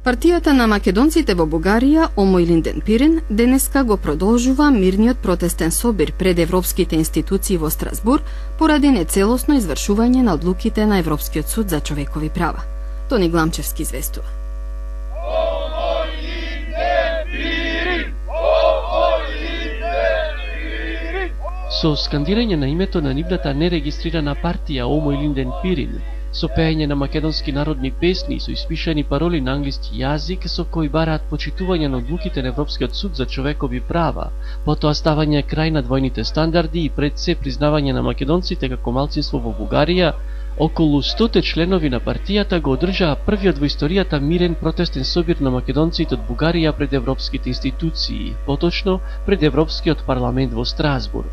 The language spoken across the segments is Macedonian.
Партијата на македонците во Бугарија, Омо Илинден Пирин, денеска го продолжува мирниот протестен собир пред европските институции во Страсбур поради нецелосно извршување на одлуките на Европскиот суд за човекови права. Тони Гламчевски известува. Со скандирање на името на нивната нерегистрирана партија Омо Илинден Пирин, со пеење на македонски народни песни и со испишани пароли на англиски јазик со кои бараат почитување на одлуките на Европскиот суд за човекови права, потоа ставање крај на двојните стандарди и пред се признавање на македонците како малцинство во Бугарија, околу 100 членови на партијата го одржаа првиот во историјата мирен протестен собир на македонците од Бугарија пред европските институции, поточно пред Европскиот парламент во Страсбур.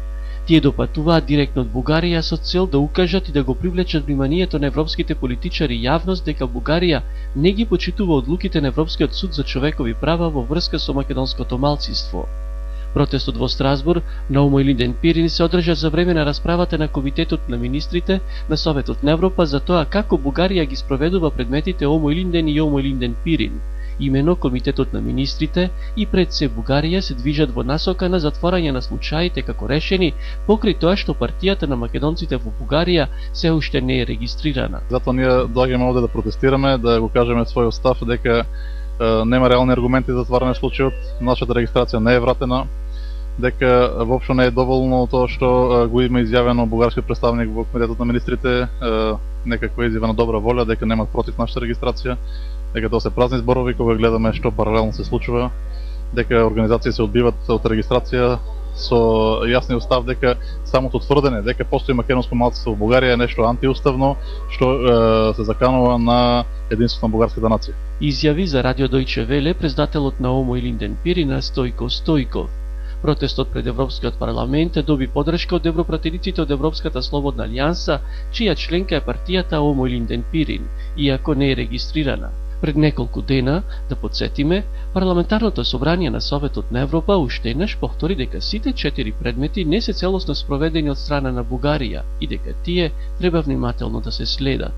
Тие допатуваат директно од Бугарија со цел да укажат и да го привлечат вниманието на европските политичари и јавност дека Бугарија не ги почитува одлуките на Европскиот суд за човекови права во врска со македонското малцинство. Протестот во Страсбур на Омо Илинден Пирин се одржа за време на расправата на Комитетот на министрите на Советот на Европа за тоа како Бугарија ги спроведува предметите Омо Илинден и Омо Илинден Пирин. Имено Комитетот на министрите и пред се Бугарија се движат во насока на затворање на случаите како решени покрај тоа што партијата на македонците во Бугарија се уште не е регистрирана. Затоа ние доаѓаме овде да протестираме, да го кажеме својот став дека нема реални аргументи за затварање случајот, нашата регистрација не е вратена, дека воопшто не е доволно тоа што го има изјавено бугарскиот представник во Комитетот на министрите, некаква изјава на добра волја, дека немат против нашата регистрација, дека тоа се празни зборови кога гледаме што паралелно се случува, дека организации се одбиват од регистрација со јасниот став дека самото тврдење дека постои македонско малцинство во Бугарија е нешто антиуставно што се заканува на единството на бугарската нација. Изјави за Радио Дојче Веле председателот на Омо Илинден Пирин Стојко Стојков. Протестот пред Европскиот парламент доби поддршка од европратениците од Европската слободна алијанса, чија членка е партијата Омо Илинден Пирин, иако не е регистрирана. Пред неколку дена, да подсетиме, Парламентарното собрание на Советот на Европа уште еднаш повтори дека сите 4 предмети не се целосно спроведени од страна на Бугарија и дека тие треба внимателно да се следат.